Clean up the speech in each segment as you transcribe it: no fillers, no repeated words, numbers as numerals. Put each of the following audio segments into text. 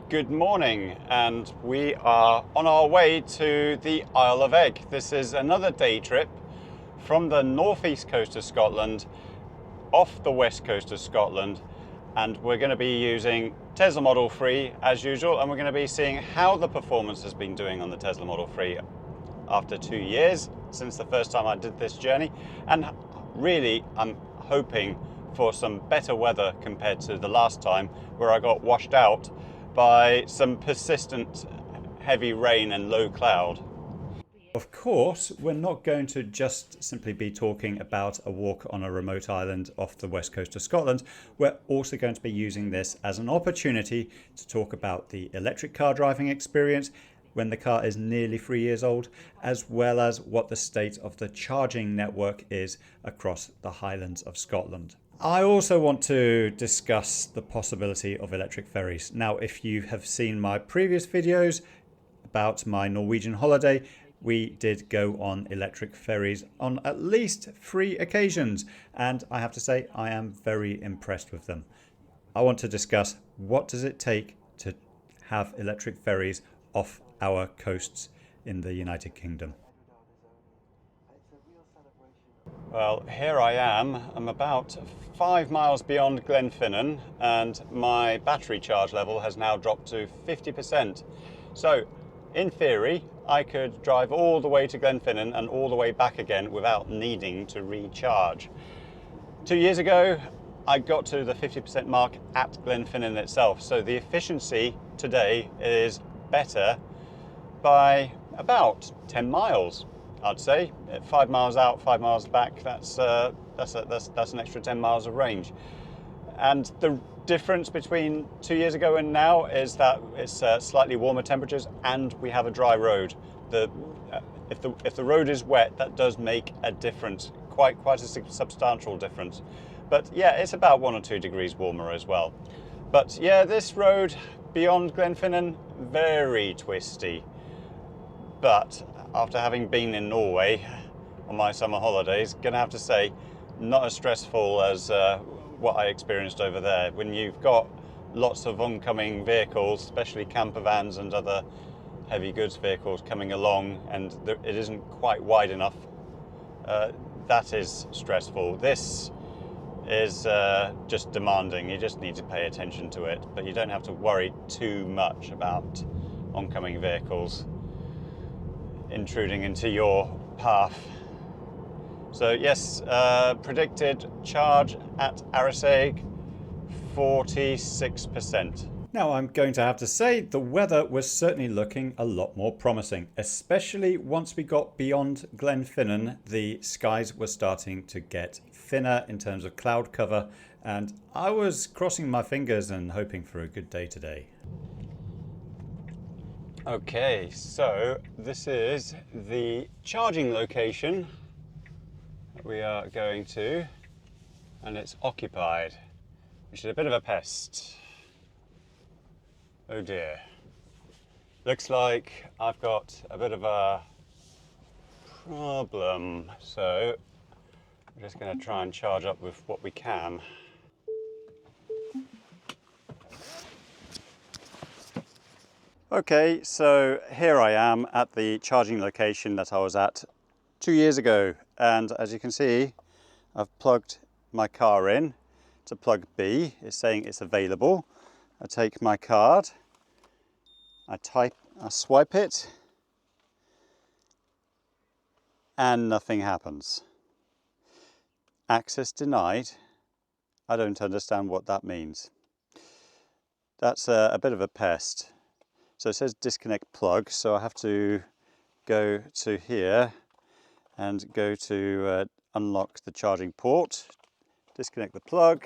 Good morning, and we are on our way to the Isle of Eigg. This is another day trip from the northeast coast of Scotland off the west coast of Scotland, and we're going to be using Tesla Model 3 as usual, and we're going to be seeing how the performance has been doing on the Tesla Model 3 after 2 years since the first time I did this journey. And really I'm hoping for some better weather compared to the last time where I got washed out by some persistent heavy rain and low cloud. Of course, we're not going to just simply be talking about a walk on a remote island off the west coast of Scotland. We're also going to be using this as an opportunity to talk about the electric car driving experience when the car is nearly 3 years old, as well as what the state of the charging network is across the Highlands of Scotland. I also want to discuss the possibility of electric ferries. Now, if you have seen my previous videos about my Norwegian holiday, we did go on electric ferries on at least 3 occasions, and I have to say I am very impressed with them. I want to discuss what does it take to have electric ferries off our coasts in the United Kingdom. Well, here I am. I'm about 5 miles beyond Glenfinnan, and my battery charge level has now dropped to 50%. So, in theory, I could drive all the way to Glenfinnan and all the way back again without needing to recharge. 2 years ago, I got to the 50% mark at Glenfinnan itself, so the efficiency today is better by about 10 miles. I'd say 5 miles out, 5 miles back. That's an extra 10 miles of range. And the difference between 2 years ago and now is that it's slightly warmer temperatures, and we have a dry road. If the road is wet, that does make a difference, quite a substantial difference. But yeah, it's about 1 or 2 degrees warmer as well. But yeah, this road beyond Glenfinnan, very twisty. But after having been in Norway on my summer holidays, gonna have to say, not as stressful as what I experienced over there. When you've got lots of oncoming vehicles, especially camper vans and other heavy goods vehicles coming along, and it isn't quite wide enough, that is stressful. This is just demanding. You just need to pay attention to it, but you don't have to worry too much about oncoming vehicles intruding into your path. So yes, predicted charge at Arisaig 46%. Now I'm going to have to say the weather was certainly looking a lot more promising, especially once we got beyond Glenfinnan. The skies were starting to get thinner in terms of cloud cover, and I was crossing my fingers and hoping for a good day today. Okay, so this is the charging location that we are going to, and it's occupied, which is a bit of a pest. Oh dear. Looks like I've got a bit of a problem, so we're just going to try and charge up with what we can. Okay, so here I am at the charging location that I was at 2 years ago, and as you can see, I've plugged my car in to plug B. It's saying it's available. I take my card, I swipe it, and nothing happens. Access denied. I don't understand what that means. That's a bit of a pest. So it says disconnect plug, so I have to go to here and go to unlock the charging port, disconnect the plug.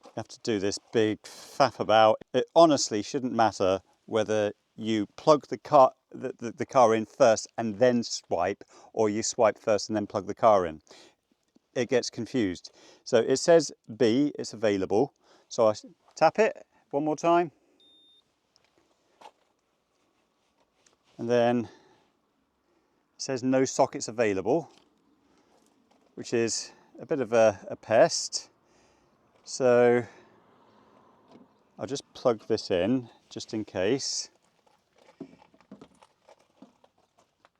You have to do this big faff about. It honestly shouldn't matter whether you plug the car in first and then swipe, or you swipe first and then plug the car in. It gets confused. So it says B, it's available. So I tap it one more time. And then it says no sockets available, which is a bit of a pest. So I'll just plug this in just in case,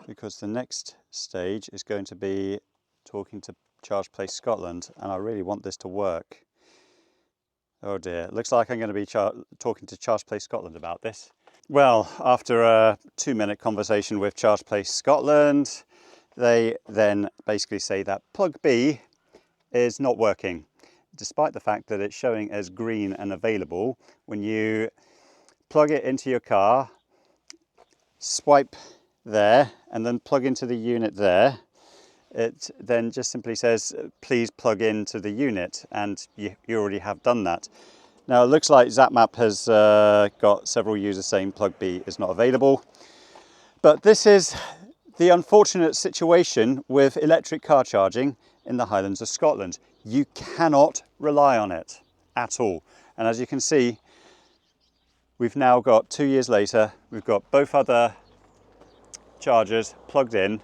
because the next stage is going to be talking to Chargeplace Scotland, and I really want this to work. Oh dear, looks like I'm going to be talking to Chargeplace Scotland about this. Well, after a 2-minute conversation with Chargeplace Scotland, they then basically say that plug B is not working, despite the fact that it's showing as green and available. When you plug it into your car, swipe there and then plug into the unit there, it then just simply says please plug into the unit, and you already have done that. Now it looks like ZapMap has got several users saying plug B is not available, but this is the unfortunate situation with electric car charging in the Highlands of Scotland. You cannot rely on it at all. And as you can see, we've now got 2 years later, we've got both other chargers plugged in,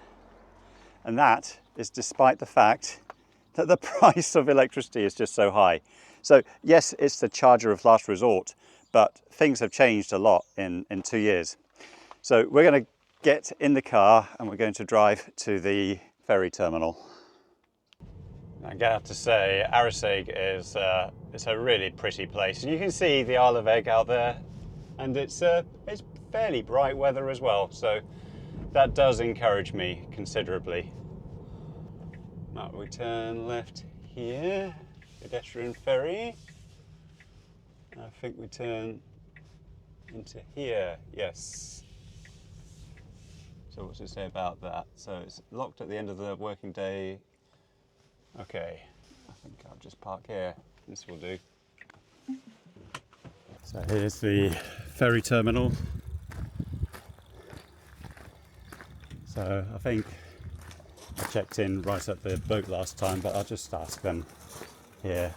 and that is despite the fact that the price of electricity is just so high. So yes, it's the charger of last resort, but things have changed a lot in 2 years. So we're going to get in the car and we're going to drive to the ferry terminal. I have to say, Arisaig is it's a really pretty place, and you can see the Isle of Eigg out there, and it's fairly bright weather as well, so that does encourage me considerably. Now we turn left here, pedestrian ferry. I think we turn into here, yes. So what's it say about that? So it's locked at the end of the working day. Okay, I think I'll just park here. This will do. So here's the ferry terminal. So I think I checked in right at the boat last time, but I'll just ask them here.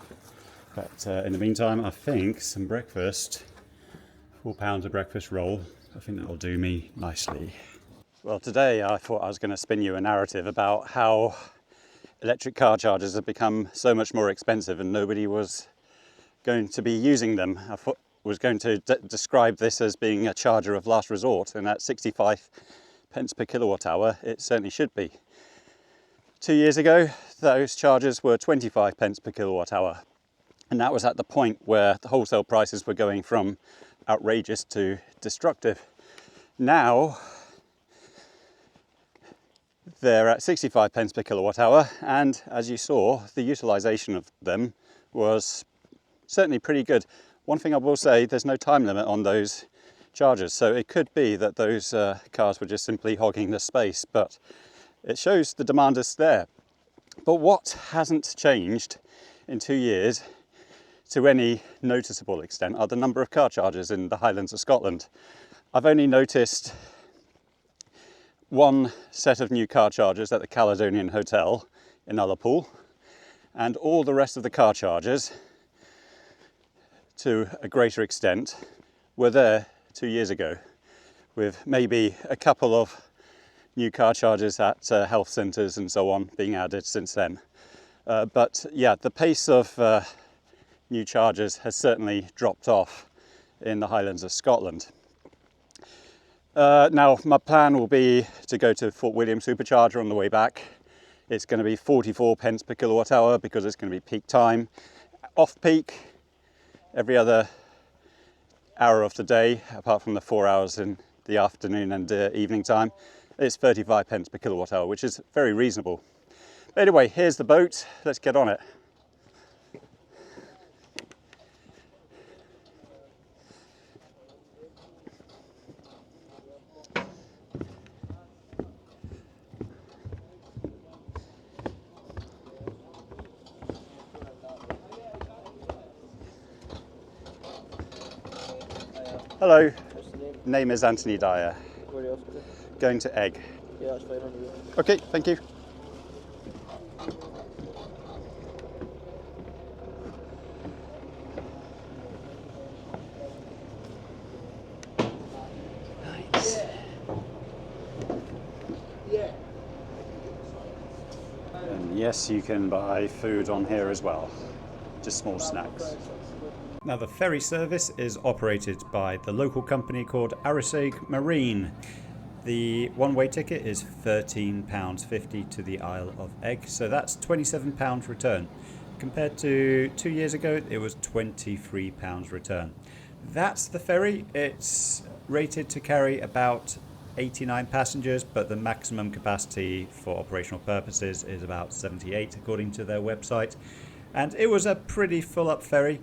But in the meantime, I think some breakfast, £4 a breakfast roll, I think that will do me nicely. Well, today I thought I was going to spin you a narrative about how electric car chargers have become so much more expensive and nobody was going to be using them. I thought was going to describe this as being a charger of last resort, and at 65 pence per kilowatt hour, it certainly should be. 2 years ago, those chargers were 25 pence per kilowatt hour. And that was at the point where the wholesale prices were going from outrageous to destructive. Now, they're at 65 pence per kilowatt hour. And as you saw, the utilization of them was certainly pretty good. One thing I will say, there's no time limit on those chargers. So it could be that those cars were just simply hogging the space, but it shows the demand is there. But what hasn't changed in 2 years to any noticeable extent are the number of car chargers in the Highlands of Scotland. I've only noticed one set of new car chargers at the Caledonian Hotel in Ullapool, and all the rest of the car chargers, to a greater extent, were there 2 years ago, with maybe a couple of new car chargers at health centres and so on being added since then. But yeah, the pace of new chargers has certainly dropped off in the Highlands of Scotland. Now my plan will be to go to Fort William Supercharger on the way back. It's going to be 44 pence per kilowatt hour because it's going to be peak time. Off peak, every other hour of the day, apart from the 4 hours in the afternoon and evening time, it's 35 pence per kilowatt hour, which is very reasonable. But anyway, here's the boat. Let's get on it. Hello. What's the name? Name is Anthony Dyer. Where are you off to? Going to Egg. Yeah, that's fine on the way. Okay, thank you. Nice. Yeah. And yes, you can buy food on here as well. Just small snacks. Now the ferry service is operated by the local company called Arisaig Marine. The one-way ticket is £13.50 to the Isle of Eigg, so that's £27 return. Compared to 2 years ago, it was £23 return. That's the ferry. It's rated to carry about 89 passengers, but the maximum capacity for operational purposes is about 78 according to their website. And it was a pretty full-up ferry.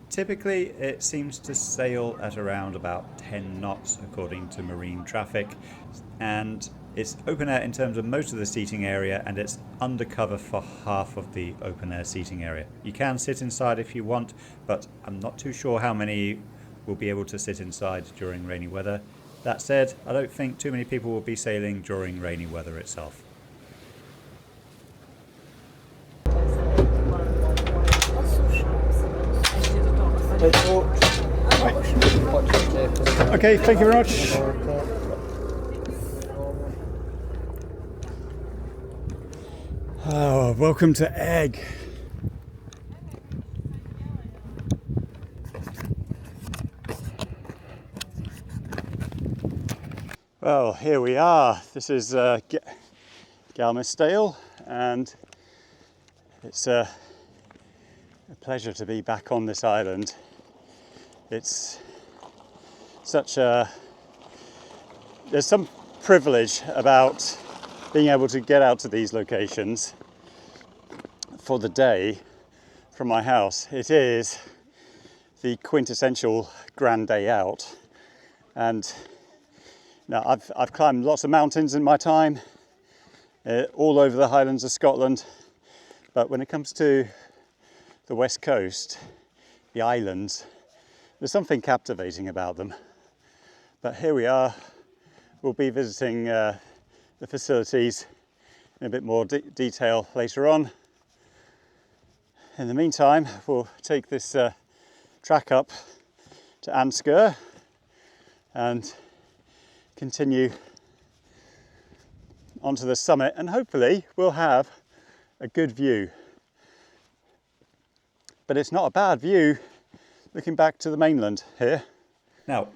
Typically, it seems to sail at around about 10 knots according to marine traffic, and it's open air in terms of most of the seating area, and it's undercover for half of the open air seating area. You can sit inside if you want, but I'm not too sure how many will be able to sit inside during rainy weather. That said, I don't think too many people will be sailing during rainy weather itself. Okay, thank you very much. Oh, welcome to Eigg. Well, here we are. This is Galmisdale, and it's a pleasure to be back on this island. It's such a... there's some privilege about being able to get out to these locations for the day from my house. It is the quintessential grand day out, and now I've climbed lots of mountains in my time, all over the Highlands of Scotland, but when it comes to the west coast, the islands, there's something captivating about them. But here we are. We'll be visiting the facilities in a bit more detail later on. In the meantime, we'll take this track up to Sgurr and continue onto the summit, and hopefully we'll have a good view. But it's not a bad view looking back to the mainland here. Now,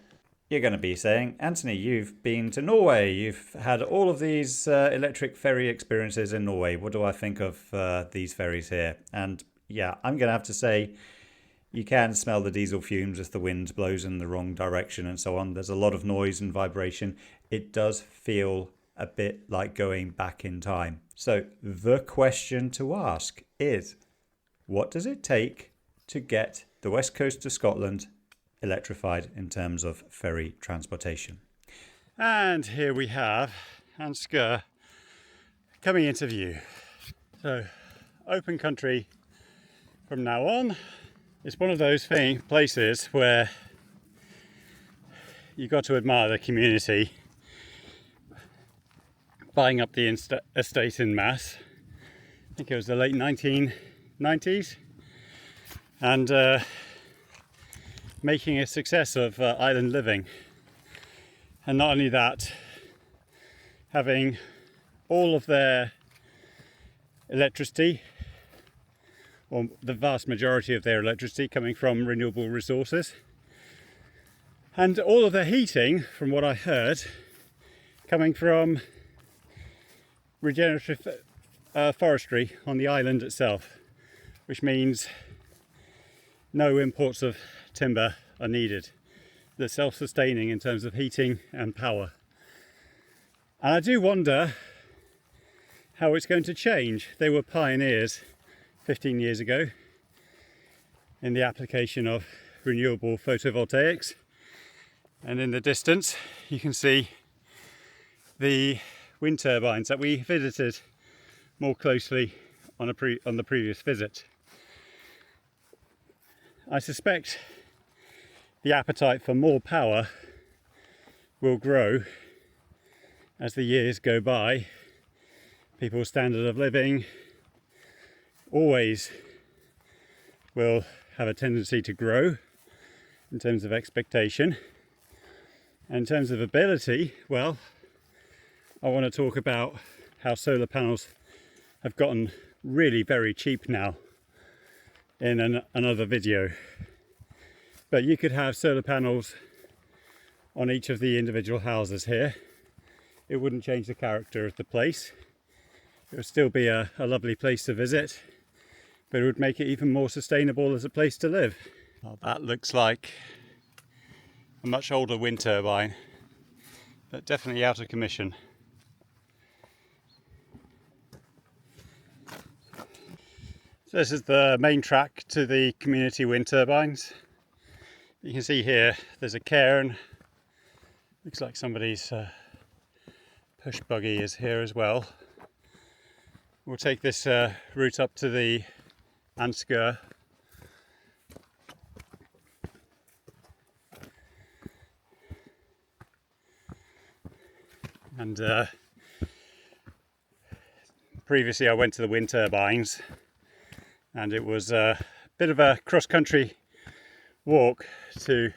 you're going to be saying, Anthony, you've been to Norway. You've had all of these electric ferry experiences in Norway. What do I think of these ferries here? And yeah, I'm going to have to say, you can smell the diesel fumes as the wind blows in the wrong direction and so on. There's a lot of noise and vibration. It does feel a bit like going back in time. So the question to ask is, what does it take to get the west coast of Scotland electrified in terms of ferry transportation? And here we have Sgurr coming into view. So open country from now on. It's one of those places where you've got to admire the community buying up the estate in mass. I think it was the late 1990s, and making a success of island living. And not only that, having all of their electricity, or the vast majority of their electricity, coming from renewable resources, and all of their heating, from what I heard, coming from regenerative forestry on the island itself, which means no imports of timber are needed. They're self-sustaining in terms of heating and power. And I do wonder how it's going to change. They were pioneers 15 years ago in the application of renewable photovoltaics, and in the distance you can see the wind turbines that we visited more closely on the previous visit. I suspect the appetite for more power will grow as the years go by. People's standard of living always will have a tendency to grow in terms of expectation. And in terms of ability, well, I want to talk about how solar panels have gotten really very cheap now in another video. But you could have solar panels on each of the individual houses here. It wouldn't change the character of the place. It would still be a lovely place to visit, but it would make it even more sustainable as a place to live. Well, that looks like a much older wind turbine, but definitely out of commission. So this is the main track to the community wind turbines. You can see here there's a cairn. Looks like somebody's push buggy is here as well. We'll take this route up to the Sgurr. And previously I went to the wind turbines, and it was a bit of a cross-country walk to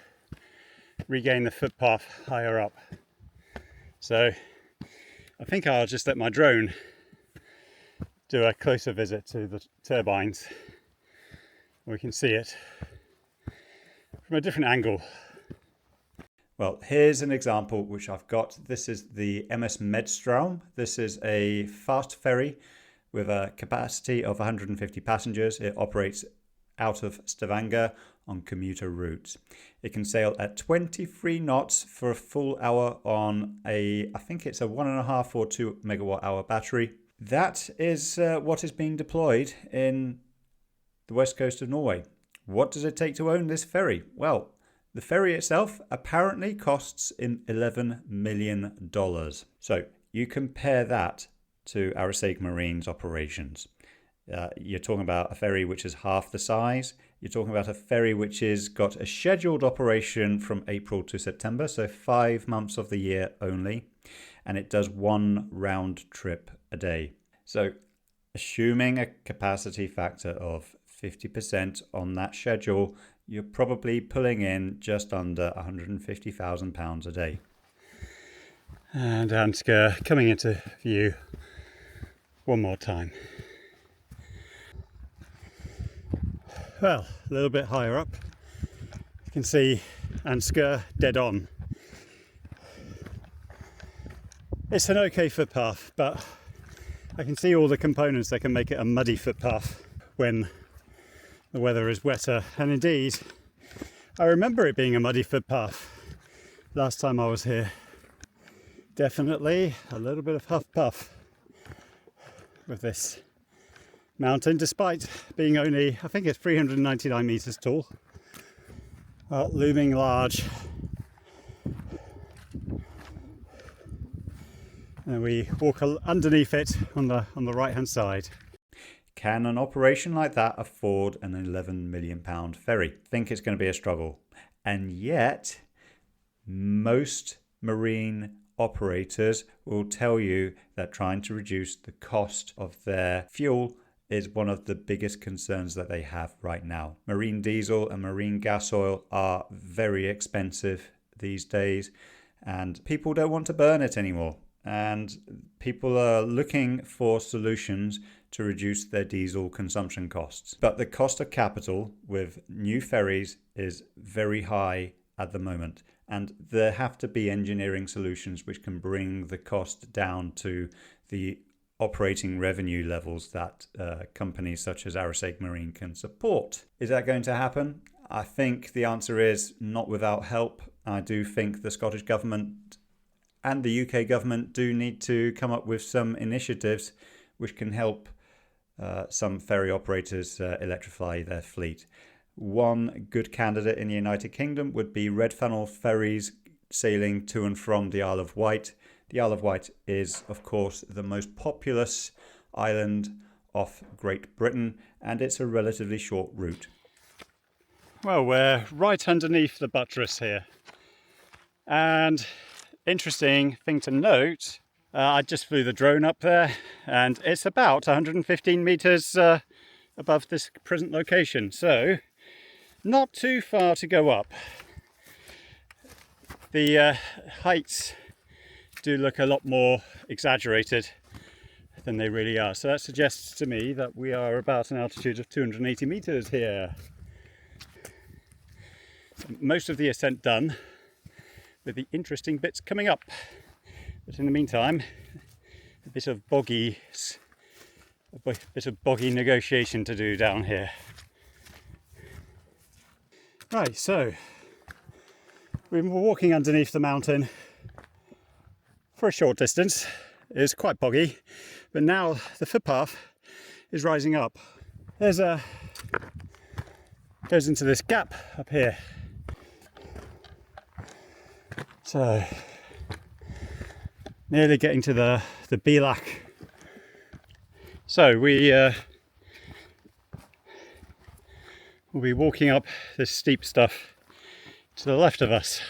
regain the footpath higher up. So I think I'll just let my drone do a closer visit to the turbines. We can see it from a different angle. Well, here's an example which I've got. This is the MS Medstrom. This is a fast ferry with a capacity of 150 passengers. It operates out of Stavanger on commuter routes. It can sail at 23 knots for a full hour on I think it's a 1.5 or 2 megawatt hour battery. That is what is being deployed in the west coast of Norway. What does it take to own this ferry? Well, the ferry itself apparently costs $11 million. So you compare that to Arisaig Marine's operations. You're talking about a ferry which is half the size. You're talking about a ferry which has got a scheduled operation from April to September, so 5 months of the year only, and it does 1 round trip a day. So assuming a capacity factor of 50% on that schedule, you're probably pulling in just under £150,000 a day. And Sgurr coming into view one more time. Well, a little bit higher up, you can see Sgurr dead on. It's an okay footpath, but I can see all the components that can make it a muddy footpath when the weather is wetter. And indeed, I remember it being a muddy footpath last time I was here. Definitely a little bit of huff puff with this mountain, despite being only, I think it's 399 meters tall. Well, looming large. And we walk underneath it on the right hand side. Can an operation like that afford an £11 million ferry? I think it's going to be a struggle. And yet, most marine operators will tell you that trying to reduce the cost of their fuel is one of the biggest concerns that they have right now. Marine diesel and marine gas oil are very expensive these days, and people don't want to burn it anymore. And people are looking for solutions to reduce their diesel consumption costs. But the cost of capital with new ferries is very high at the moment, and there have to be engineering solutions which can bring the cost down to the operating revenue levels that companies such as Arisaig Marine can support. Is that going to happen? I think the answer is not without help. I do think the Scottish Government and the UK Government do need to come up with some initiatives which can help some ferry operators electrify their fleet. One good candidate in the United Kingdom would be red funnel ferries sailing to and from the Isle of Wight. The Isle of Wight is, of course, the most populous island off Great Britain, and it's a relatively short route. Well, we're right underneath the buttress here. And interesting thing to note, I just flew the drone up there, and it's about 115 meters above this present location. So, not too far to go up. The heights do look a lot more exaggerated than they really are. So that suggests to me that we are about an altitude of 280 meters here. most of the ascent done, with the interesting bits coming up. But in the meantime, a bit of boggy negotiation to do down here. Right, so we were walking underneath the mountain for a short distance. It was quite boggy, but now the footpath is rising up. There's goes into this gap up here. So nearly getting to the Belach. So we'll be walking up this steep stuff to the left of us.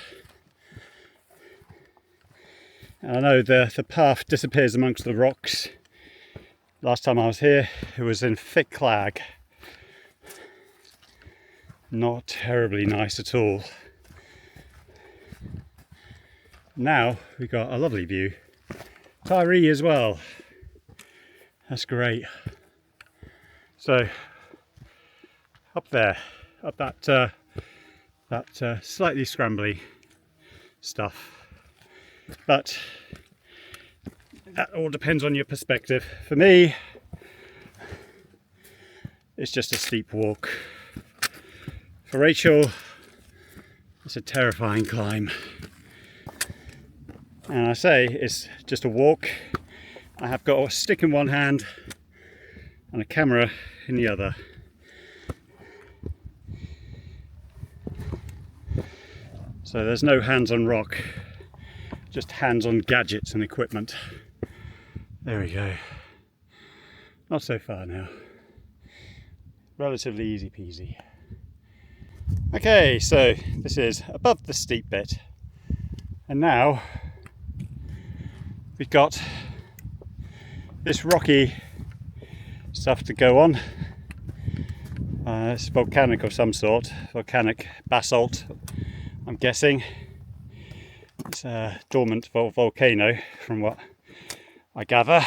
And I know the path disappears amongst the rocks. Last time I was here, it was in thick clag. Not terribly nice at all. Now we've got a lovely view. Tyree as well. That's great. So up there, up that slightly scrambly stuff. But that all depends on your perspective. For me, it's just a steep walk. For Rachel, it's a terrifying climb. And I say it's just a walk. I have got a stick in one hand and a camera in the other. So there's no hands on rock, just hands on gadgets and equipment. There we go. Not so far now. Relatively easy peasy. Okay, so this is above the steep bit, and now we've got this rocky stuff to go on. It's volcanic of some sort, volcanic basalt, I'm guessing. It's a dormant volcano from what I gather.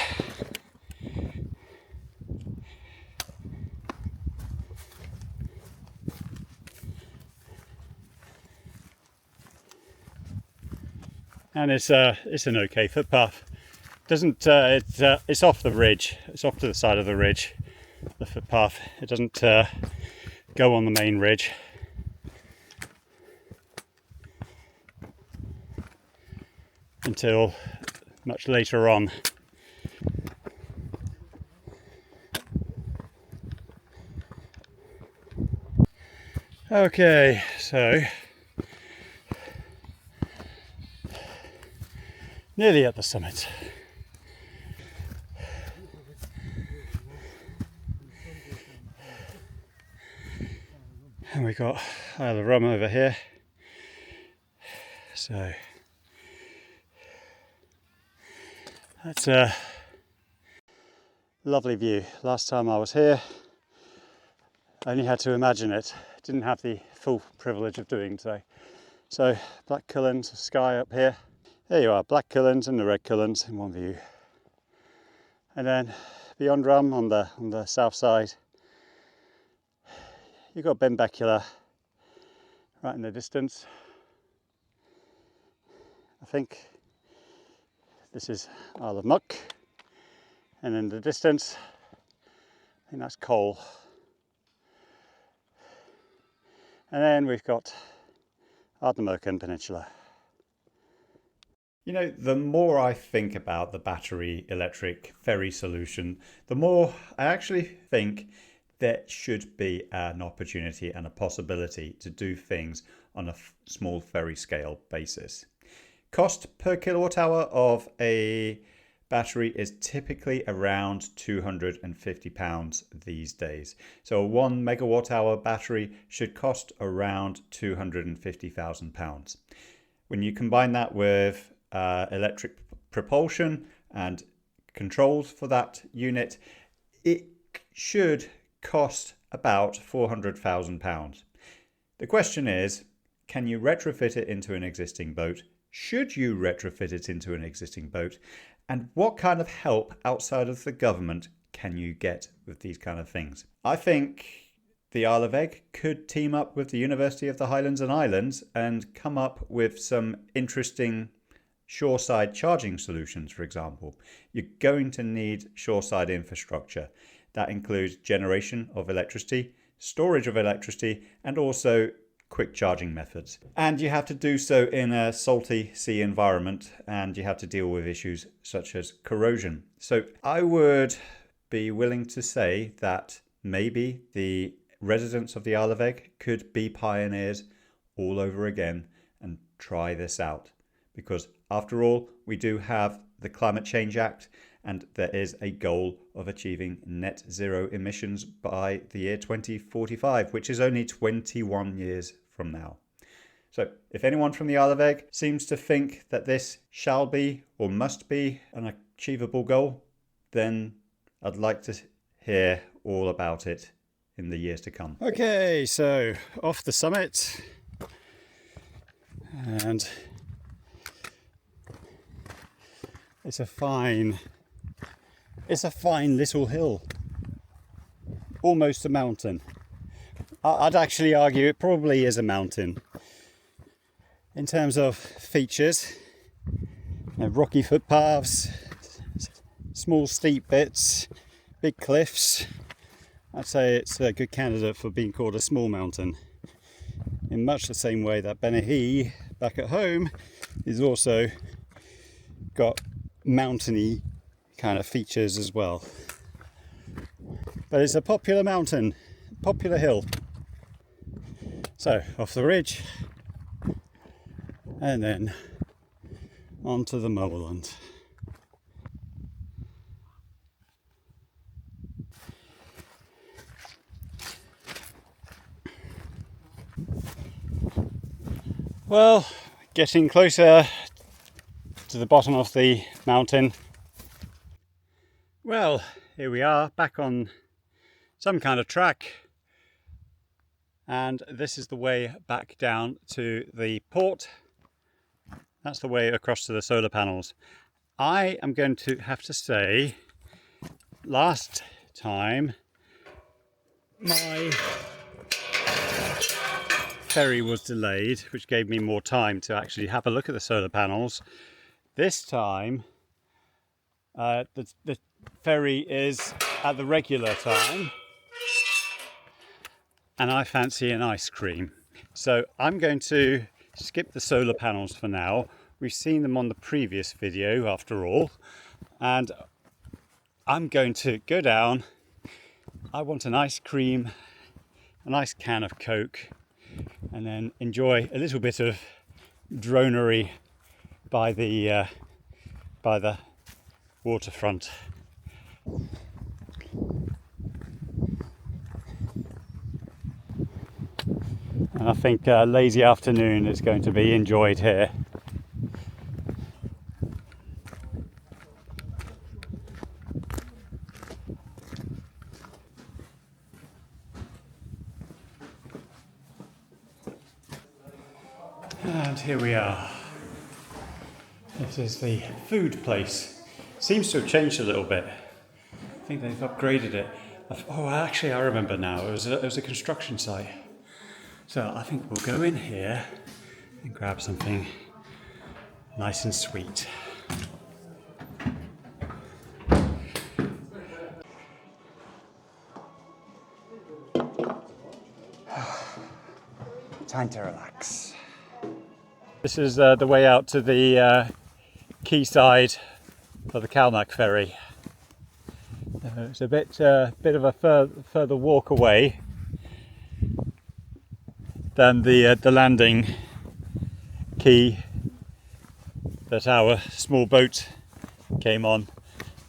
And it's an okay footpath. It's off the ridge. It's off to the side of the ridge. The footpath. It doesn't go on the main ridge. Until much later on. Okay, so nearly at the summit. And we've got Isle of Rum over here. So that's a lovely view. Last time I was here, I only had to imagine it. Didn't have the full privilege of doing so. So Black Cullens sky up here. There you are, Black Cullens and the Red Cullens in one view. And then beyond Rum on the south side, you've got Benbecula right in the distance. I think this is Isle of Muck. And in the distance, I think that's Cole. And then we've got Ardnamurchan Peninsula. You know, the more I think about the battery electric ferry solution, the more I actually think there should be an opportunity and a possibility to do things on a small ferry scale basis. Cost per kilowatt hour of a battery is typically around £250 these days. So a 1 megawatt hour battery should cost around £250,000. When you combine that with electric propulsion and controls for that unit, it should cost about £400,000. The question is, can you retrofit it into an existing boat? Should you retrofit it into an existing boat? And what kind of help outside of the government can you get with these kind of things? I think the Isle of Eigg could team up with the University of the Highlands and Islands and come up with some interesting shoreside charging solutions, for example. You're going to need shoreside infrastructure. That includes generation of electricity, storage of electricity, and also quick charging methods. And you have to do so in a salty sea environment, and you have to deal with issues such as corrosion. So I would be willing to say that maybe the residents of the Isle of Eigg could be pioneers all over again and try this out. Because after all, we do have the Climate Change Act, and there is a goal of achieving net zero emissions by the year 2045, which is only 21 years from now. So if anyone from the Isle of Eigg seems to think that this shall be or must be an achievable goal, then I'd like to hear all about it in the years to come. Okay, so off the summit, and it's a fine little hill, almost a mountain. I'd actually argue it probably is a mountain in terms of features. Rocky footpaths, small steep bits, big cliffs. I'd say it's a good candidate for being called a small mountain, in much the same way that Benahee back at home is also got mountainy kind of features as well. But it's a popular mountain, popular hill. So off the ridge and then onto the moorland. Well, getting closer to the bottom of the mountain. Well, here we are back on some kind of track, and this is the way back down to the port. That's the way across to the solar panels. I am going to have to say, last time my ferry was delayed, which gave me more time to actually have a look at the solar panels. This time the ferry is at the regular time and I fancy an ice cream. So I'm going to skip the solar panels for now. We've seen them on the previous video after all, and I'm going to go down. I want an ice cream, a nice can of Coke, and then enjoy a little bit of dronery by the waterfront. And I think a lazy afternoon is going to be enjoyed here. And here we are. This is the food place. Seems to have changed a little bit. I think they've upgraded it. Oh, actually, I remember now. It was a construction site. So I think we'll go in here and grab something nice and sweet. Time to relax. This is the way out to the quayside of the Calmac ferry. It's a bit of a further walk away than the landing quay that our small boat came on.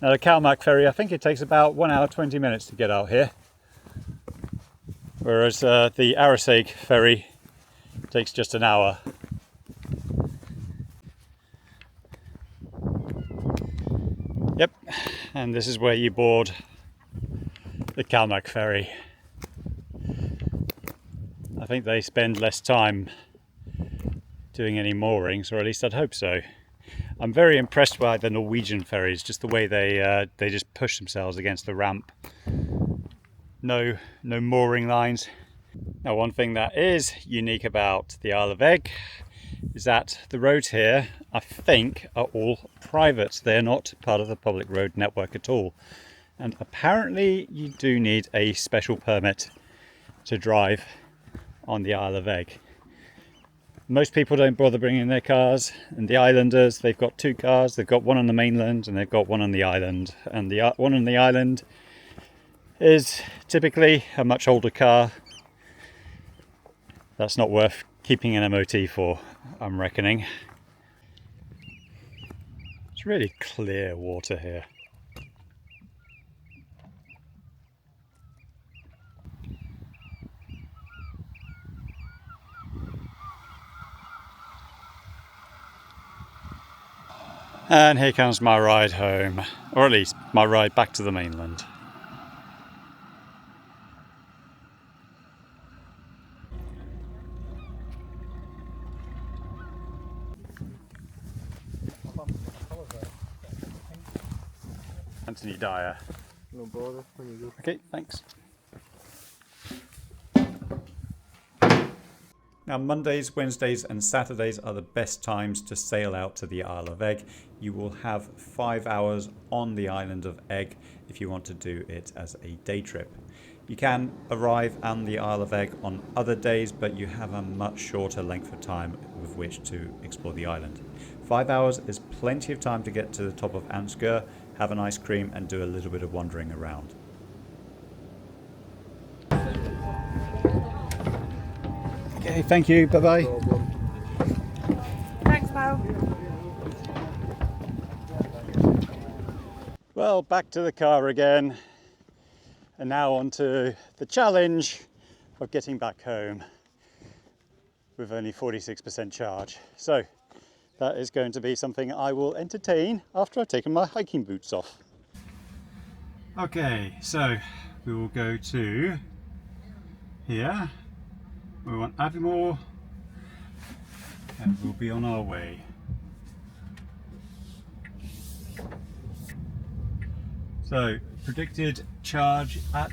Now the Calmac ferry, I think it takes about 1 hour 20 minutes to get out here, whereas the Arisaig ferry takes just an hour. Yep, and this is where you board the Calmac ferry. I think they spend less time doing any moorings, or at least I'd hope so. I'm very impressed by the Norwegian ferries, just the way they just push themselves against the ramp. no mooring lines. Now, one thing that is unique about the Isle of Eigg is that the roads here, I think, are all private. They're not part of the public road network at all. And apparently you do need a special permit to drive on the Isle of Eigg. Most people don't bother bringing their cars, and the islanders, they've got 2 cars. They've got one on the mainland and they've got one on the island. And the one on the island is typically a much older car. That's not worth keeping an MOT for, I'm reckoning. It's really clear water here. And here comes my ride home, or at least my ride back to the mainland. Anthony Dyer. No bother when you go. Okay, thanks. Now, Mondays, Wednesdays and Saturdays are the best times to sail out to the Isle of Eigg. You will have 5 hours on the island of Eigg if you want to do it as a day trip. You can arrive on the Isle of Eigg on other days, but you have a much shorter length of time with which to explore the island. 5 hours is plenty of time to get to the top of Sgurr, have an ice cream and do a little bit of wandering around. Okay, thank you, bye-bye. Thanks, pal. Well, back to the car again, and now on to the challenge of getting back home with only 46% charge. So that is going to be something I will entertain after I've taken my hiking boots off. Okay, so we will go to here. We want Aviemore, and we'll be on our way. So, predicted charge at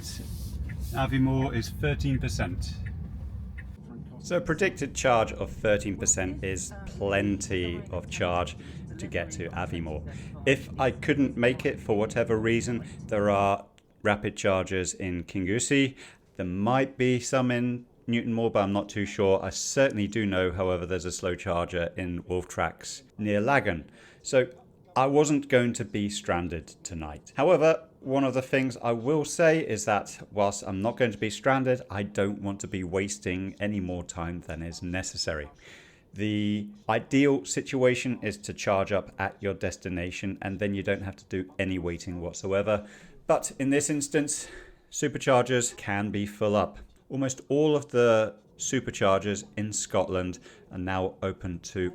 Aviemore is 13%. So, predicted charge of 13% is plenty of charge to get to Aviemore. If I couldn't make it for whatever reason, there are rapid chargers in Kingusi. There might be some in Newtonmore, but I'm not too sure. I certainly do know, however, there's a slow charger in Wolf Tracks near Lagan. So I wasn't going to be stranded tonight. However, one of the things I will say is that whilst I'm not going to be stranded, I don't want to be wasting any more time than is necessary. The ideal situation is to charge up at your destination and then you don't have to do any waiting whatsoever. But in this instance, superchargers can be full up. Almost all of the superchargers in Scotland are now open to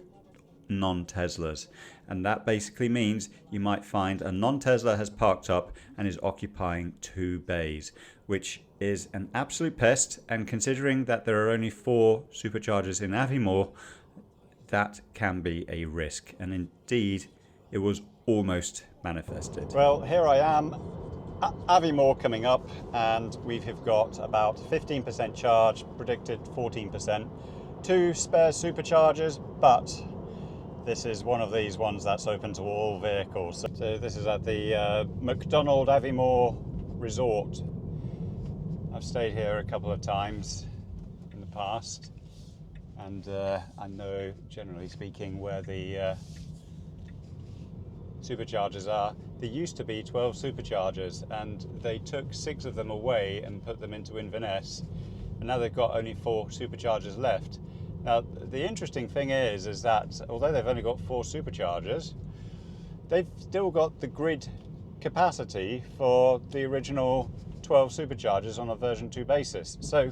non-Teslas. And that basically means you might find a non-Tesla has parked up and is occupying 2 bays, which is an absolute pest. And considering that there are only 4 superchargers in Aviemore, that can be a risk. And indeed, it was almost manifested. Well, here I am. Aviemore coming up, and we have got about 15% charge, predicted 14%. 2 spare superchargers, but this is one of these ones that's open to all vehicles. So this is at the MacDonald Aviemore Resort. I've stayed here a couple of times in the past, and I know, generally speaking, where the superchargers are. There used to be 12 superchargers and they took 6 of them away and put them into Inverness, and now they've got only 4 superchargers left. Now the interesting thing is that although they've only got 4 superchargers, they've still got the grid capacity for the original 12 superchargers on a version 2 basis. So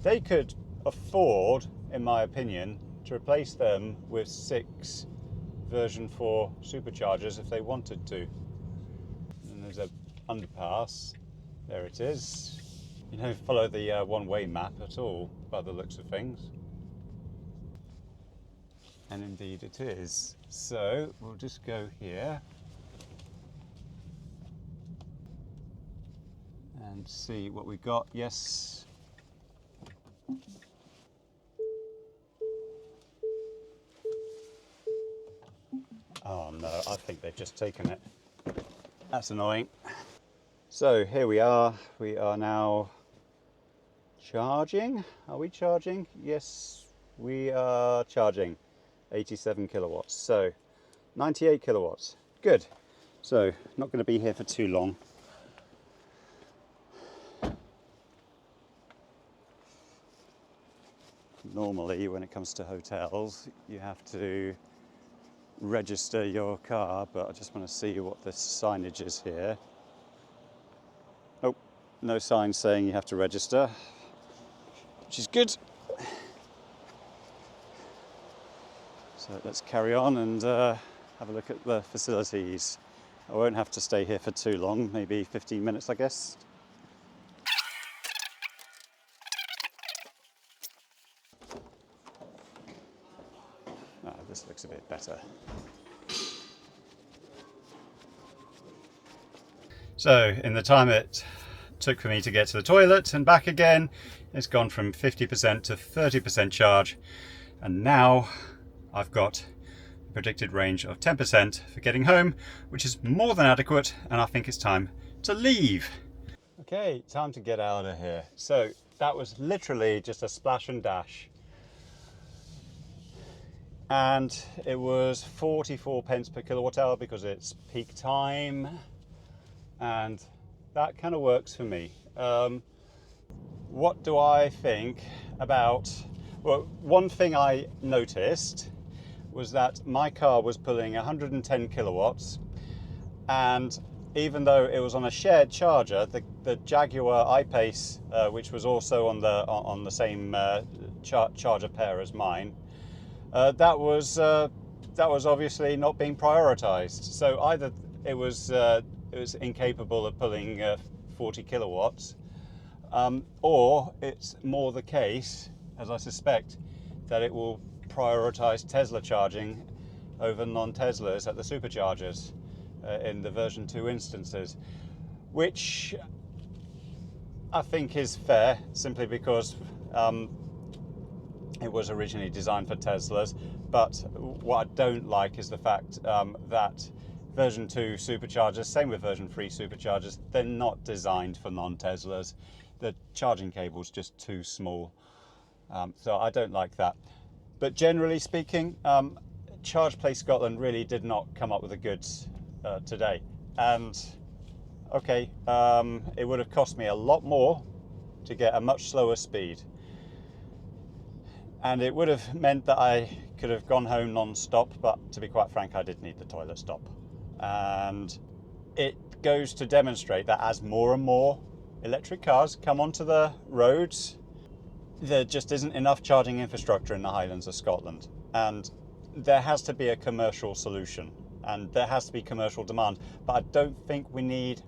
they could afford, in my opinion, to replace them with 6 version 4 superchargers if they wanted to. And there's a underpass, there it is. You don't follow the one-way map at all by the looks of things. And indeed it is. So we'll just go here and see what we got. Yes. Oh no, I think they've just taken it. That's annoying. So here we are. We are now charging. Are we charging? Yes, we are charging. 87 kilowatts. So 98 kilowatts. Good. So not going to be here for too long. Normally, when it comes to hotels, you have to register your car, but I just want to see what the signage is here. Oh, no sign saying you have to register, which is good. So let's carry on and have a look at the facilities. I won't have to stay here for too long, maybe 15 minutes, I guess. This looks a bit better. So in the time it took for me to get to the toilet and back again, it's gone from 50% to 30% charge, and now I've got a predicted range of 10% for getting home, which is more than adequate, and I think it's time to leave. Okay, time to get out of here. So that was literally just a splash and dash. And it was 44 pence per kilowatt hour because it's peak time, and that kind of works for me. What do I think about, well, one thing I noticed was that my car was pulling 110 kilowatts, and even though it was on a shared charger, the Jaguar I-Pace, which was also on the same charger pair as mine, that was obviously not being prioritized. So either it was incapable of pulling 40 kilowatts, or it's more the case, as I suspect, that it will prioritize Tesla charging over non-Teslas at the superchargers in the version 2 instances, which I think is fair, simply because it was originally designed for Teslas. But what I don't like is the fact that version 2 superchargers, same with version 3 superchargers, they're not designed for non-Teslas. The charging cable's just too small. So I don't like that. But generally speaking, Chargeplace Scotland really did not come up with the goods today. And okay, it would have cost me a lot more to get a much slower speed. And it would have meant that I could have gone home non-stop, but to be quite frank, I did need the toilet stop. And it goes to demonstrate that as more and more electric cars come onto the roads, there just isn't enough charging infrastructure in the Highlands of Scotland. And there has to be a commercial solution, and there has to be commercial demand. But I don't think we need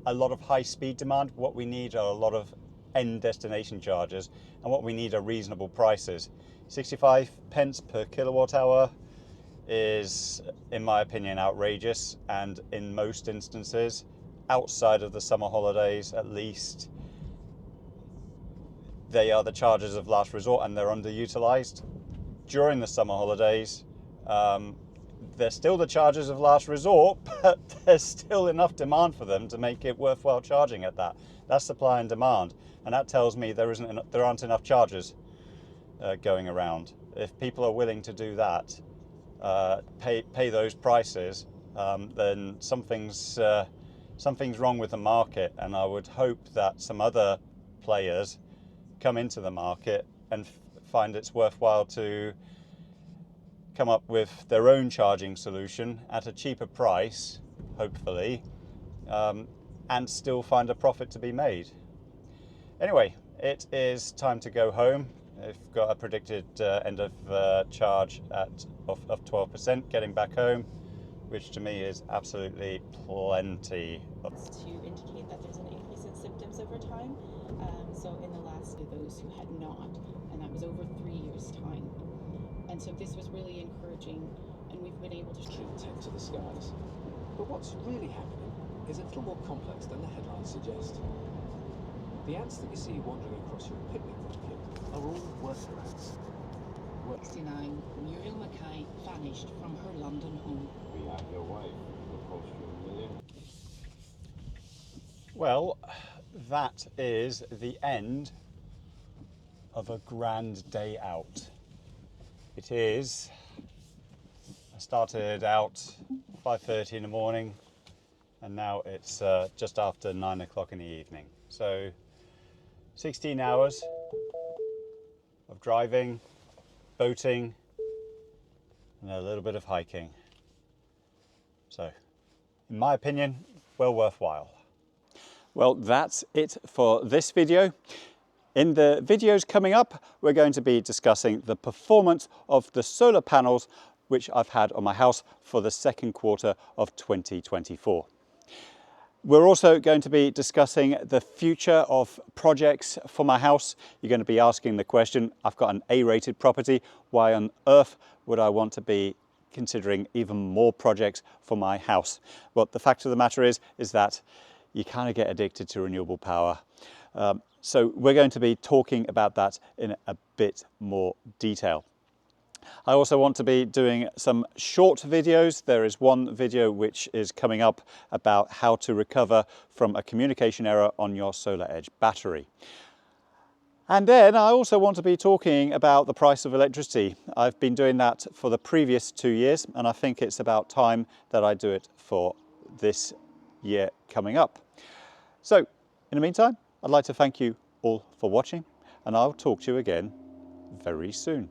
a lot of high-speed demand. What we need are a lot of end destination charges, and what we need are reasonable prices. 65 pence per kilowatt hour is, in my opinion, outrageous, and in most instances, outside of the summer holidays at least, they are the charges of last resort and they're underutilized. During the summer holidays, they're still the charges of last resort, but there's still enough demand for them to make it worthwhile charging at that. That's supply and demand, and that tells me there aren't enough chargers going around. If people are willing to do that, pay those prices, then something's wrong with the market, and I would hope that some other players come into the market and find it's worthwhile to come up with their own charging solution at a cheaper price, hopefully, and still find a profit to be made. Anyway, it is time to go home. I've got a predicted end of charge of 12%, getting back home, which to me is absolutely plenty. To indicate that there's an increase in symptoms over time. So in the last of those who had not, and that was over 3 years' time. And so this was really encouraging, and we've been able to tend to the skies. But what's really happening is a little more complex than the headlines suggest. The ants that you see wandering across your picnic blanket are all worker ants. 69, Muriel Mackay vanished from her London home. We have your wife. Will cost you $1 million. Well, that is the end of a grand day out. It is. I started out 5:30 in the morning, and now it's just after 9 o'clock in the evening. So 16 hours of driving, boating, and a little bit of hiking. So, in my opinion, well worthwhile. Well, that's it for this video. In the videos coming up, we're going to be discussing the performance of the solar panels which I've had on my house for the second quarter of 2024. We're also going to be discussing the future of projects for my house. You're going to be asking the question, I've got an A-rated property, why on earth would I want to be considering even more projects for my house? Well, the fact of the matter is that you kind of get addicted to renewable power. So we're going to be talking about that in a bit more detail. I also want to be doing some short videos. There is one video which is coming up about how to recover from a communication error on your Solar Edge battery. And then I also want to be talking about the price of electricity. I've been doing that for the previous 2 years, and I think it's about time that I do it for this year coming up. So in the meantime, I'd like to thank you all for watching, and I'll talk to you again very soon.